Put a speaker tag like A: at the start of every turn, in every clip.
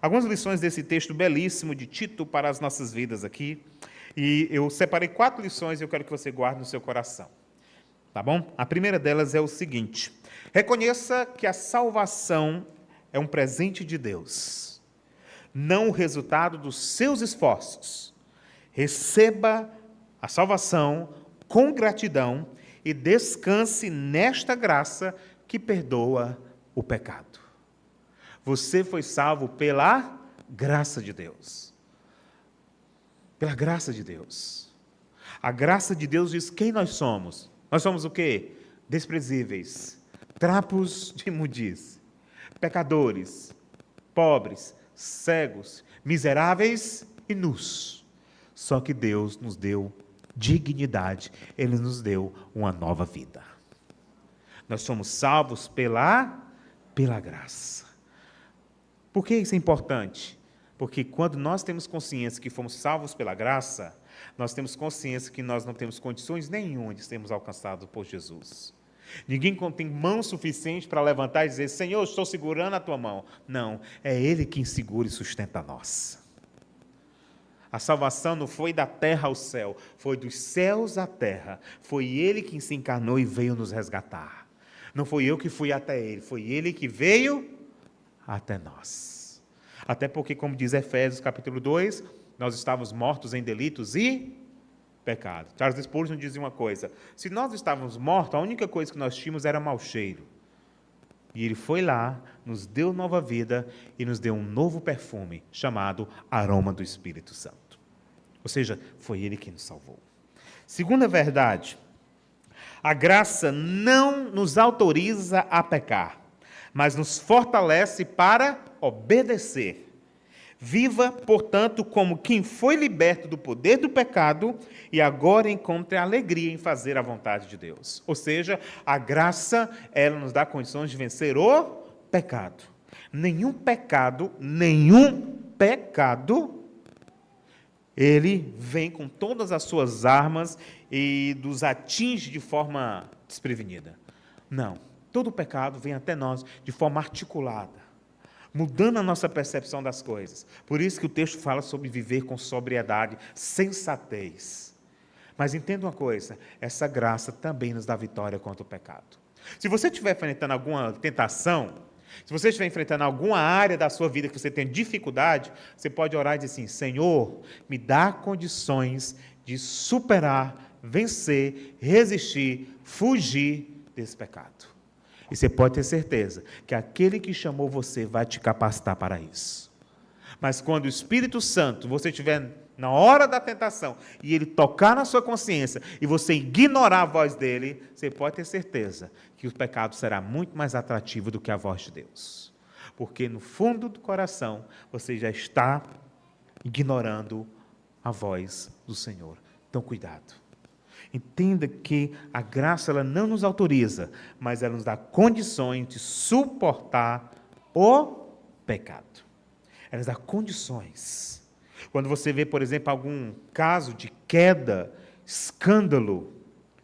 A: Algumas lições desse texto belíssimo de Tito para as nossas vidas aqui. E eu separei 4 lições e eu quero que você guarde no seu coração. Tá bom? A primeira delas é o seguinte: reconheça que a salvação é um presente de Deus, não o resultado dos seus esforços. Receba a salvação com gratidão e descanse nesta graça que perdoa o pecado. Você foi salvo pela graça de Deus. Pela graça de Deus. A graça de Deus diz quem nós somos. Nós somos o quê? Desprezíveis, trapos de imundície, pecadores, pobres, cegos, miseráveis e nus. Só que Deus nos deu dignidade, Ele nos deu uma nova vida. Nós somos salvos pela graça. Por que isso é importante? Porque quando nós temos consciência que fomos salvos pela graça, nós temos consciência que nós não temos condições nenhuma de sermos alcançados por Jesus. Ninguém tem mão suficiente para levantar e dizer: Senhor, eu estou segurando a tua mão. Não, é Ele quem segura e sustenta nós. A salvação não foi da terra ao céu, foi dos céus à terra. Foi Ele quem se encarnou e veio nos resgatar. Não foi eu que fui até Ele, foi Ele que veio até nós. Até porque, como diz Efésios capítulo 2, nós estávamos mortos em delitos e pecados. Charles Spurgeon dizia uma coisa: se nós estávamos mortos, a única coisa que nós tínhamos era mau cheiro. E Ele foi lá, nos deu nova vida e nos deu um novo perfume, chamado aroma do Espírito Santo. Ou seja, foi Ele que nos salvou. Segunda verdade: a graça não nos autoriza a pecar, mas nos fortalece para obedecer. Viva, portanto, como quem foi liberto do poder do pecado e agora encontra alegria em fazer a vontade de Deus. Ou seja, a graça, ela nos dá condições de vencer o pecado. Nenhum pecado, ele vem com todas as suas armas e nos atinge de forma desprevenida. Não, todo pecado vem até nós de forma articulada, mudando a nossa percepção das coisas. Por isso que o texto fala sobre viver com sobriedade, sensatez. Mas entenda uma coisa: essa graça também nos dá vitória contra o pecado. Se você estiver enfrentando alguma tentação, se você estiver enfrentando alguma área da sua vida que você tem dificuldade, você pode orar e dizer assim: Senhor, me dá condições de superar, vencer, resistir, fugir desse pecado. E você pode ter certeza que aquele que chamou você vai te capacitar para isso. Mas quando o Espírito Santo, você estiver na hora da tentação, e ele tocar na sua consciência, e você ignorar a voz dele, você pode ter certeza que o pecado será muito mais atrativo do que a voz de Deus. Porque no fundo do coração, você já está ignorando a voz do Senhor. Então, cuidado. Entenda que a graça, ela não nos autoriza, mas ela nos dá condições de suportar o pecado. Ela nos dá condições. Quando você vê, por exemplo, algum caso de queda, escândalo,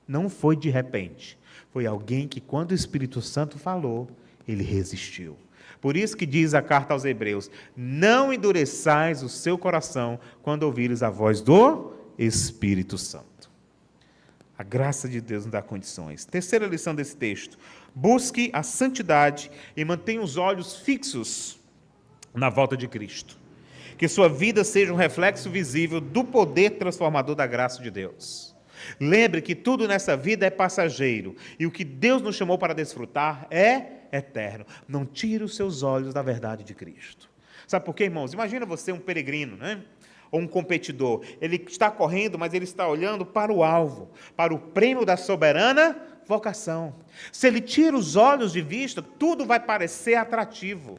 A: não foi de repente. Foi alguém que, quando o Espírito Santo falou, ele resistiu. Por isso que diz a carta aos Hebreus: não endureçais o seu coração quando ouvires a voz do Espírito Santo. A graça de Deus nos dá condições. Terceira lição desse texto: busque a santidade e mantenha os olhos fixos na volta de Cristo. Que sua vida seja um reflexo visível do poder transformador da graça de Deus. Lembre que tudo nessa vida é passageiro e o que Deus nos chamou para desfrutar é eterno. Não tire os seus olhos da verdade de Cristo. Sabe por quê, irmãos? Imagina você um peregrino, né? Ou um competidor. Ele está correndo, mas ele está olhando para o alvo, para o prêmio da soberana vocação. Se ele tira os olhos de vista, tudo vai parecer atrativo.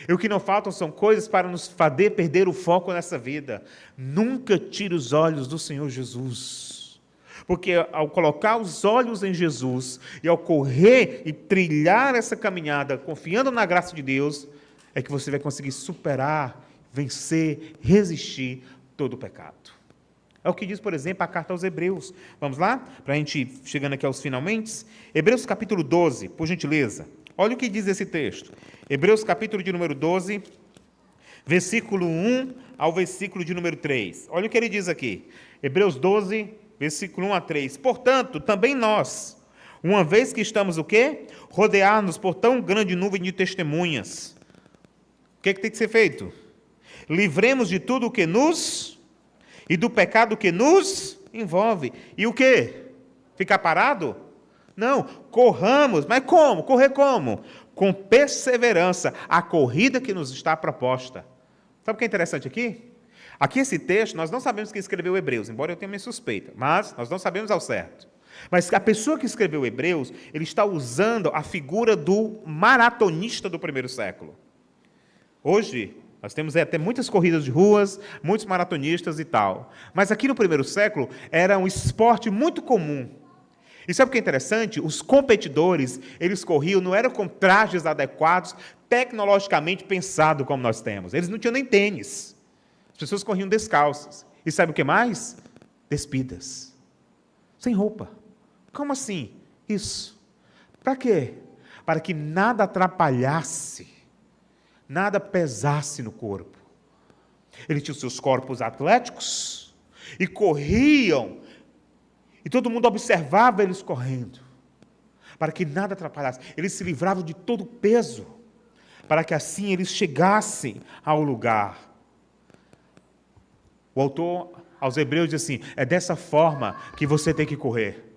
A: E o que não faltam são coisas para nos fazer perder o foco nessa vida. Nunca tire os olhos do Senhor Jesus. Porque ao colocar os olhos em Jesus e ao correr e trilhar essa caminhada, confiando na graça de Deus, é que você vai conseguir superar, vencer, resistir todo o pecado. É o que diz, por exemplo, a carta aos Hebreus. Vamos lá? Para a gente ir chegando aqui aos finalmente. Hebreus capítulo 12, por gentileza. Olha o que diz esse texto. Hebreus capítulo de número 12, versículo 1 ao versículo de número 3. Olha o que ele diz aqui. Hebreus 12, versículo 1 a 3. Portanto, também nós, uma vez que estamos o quê? Rodeados por tão grande nuvem de testemunhas. O que é que tem que ser feito? Livremos de tudo o que nos... e do pecado que nos envolve. E o quê? Ficar parado? Não, corramos. Mas como? Correr como? Com perseverança, a corrida que nos está proposta. Sabe o que é interessante aqui? Aqui esse texto, nós não sabemos quem escreveu Hebreus, embora eu tenha minha suspeita, mas nós não sabemos ao certo. Mas a pessoa que escreveu Hebreus, ele está usando a figura do maratonista do primeiro século. Hoje, nós temos até muitas corridas de ruas, muitos maratonistas e tal. Mas aqui no primeiro século, era um esporte muito comum. E sabe o que é interessante? Os competidores, eles corriam, não eram com trajes adequados, tecnologicamente pensados como nós temos. Eles não tinham nem tênis. As pessoas corriam descalças. E sabe o que mais? Despidas. Sem roupa. Como assim? Isso. Para quê? Para que nada atrapalhasse, nada pesasse no corpo. Eles tinham seus corpos atléticos e corriam. E todo mundo observava eles correndo, para que nada atrapalhasse. Eles se livravam de todo o peso, para que assim eles chegassem ao lugar. O autor aos Hebreus diz assim, é dessa forma que você tem que correr.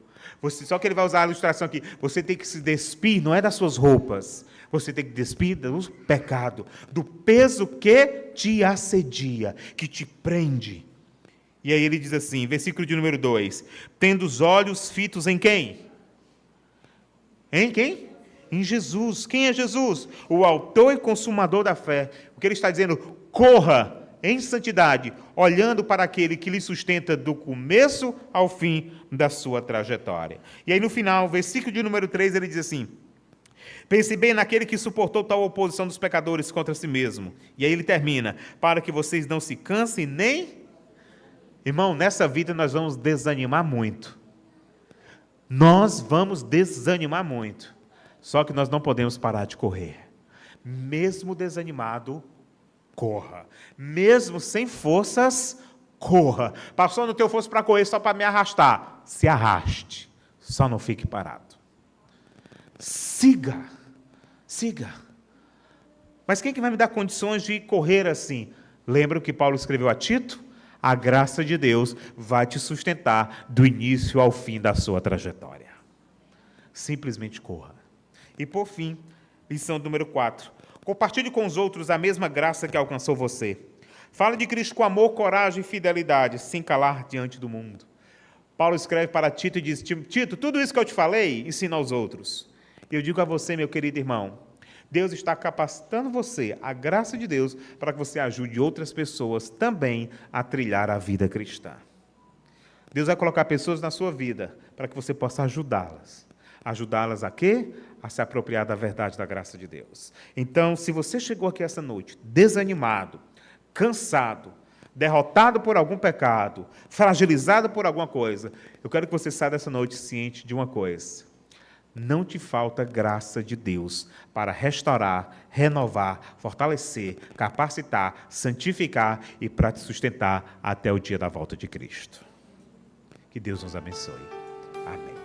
A: Só que ele vai usar a ilustração aqui, você tem que se despir, não é das suas roupas, você tem que despir do pecado, do peso que te assedia, que te prende. E aí ele diz assim, versículo de número 2, tendo os olhos fitos em quem? Em quem? Em Jesus. Quem é Jesus? O autor e consumador da fé. O que ele está dizendo? Corra em santidade, olhando para aquele que lhe sustenta do começo ao fim da sua trajetória. E aí no final, versículo de número 3, ele diz assim, pense bem naquele que suportou tal oposição dos pecadores contra si mesmo. E aí ele termina, para que vocês não se cansem nem... Irmão, nessa vida nós vamos desanimar muito. Nós vamos desanimar muito. Só que nós não podemos parar de correr. Mesmo desanimado, corra. Mesmo sem forças, corra. Passou, não tenho força para correr só para me arrastar. Se arraste. Só não fique parado. Siga. Siga. Mas quem que vai me dar condições de correr assim? Lembra o que Paulo escreveu a Tito? A graça de Deus vai te sustentar do início ao fim da sua trajetória. Simplesmente corra. E por fim, lição número 4. Compartilhe com os outros a mesma graça que alcançou você. Fale de Cristo com amor, coragem e fidelidade, sem calar diante do mundo. Paulo escreve para Tito e diz, Tito, tudo isso que eu te falei, ensina aos outros. E eu digo a você, meu querido irmão, Deus está capacitando você, a graça de Deus, para que você ajude outras pessoas também a trilhar a vida cristã. Deus vai colocar pessoas na sua vida para que você possa ajudá-las. Ajudá-las a quê? A se apropriar da verdade da graça de Deus. Então, se você chegou aqui essa noite desanimado, cansado, derrotado por algum pecado, fragilizado por alguma coisa, eu quero que você saia dessa noite ciente de uma coisa. Não te falta graça de Deus para restaurar, renovar, fortalecer, capacitar, santificar e para te sustentar até o dia da volta de Cristo. Que Deus nos abençoe. Amém.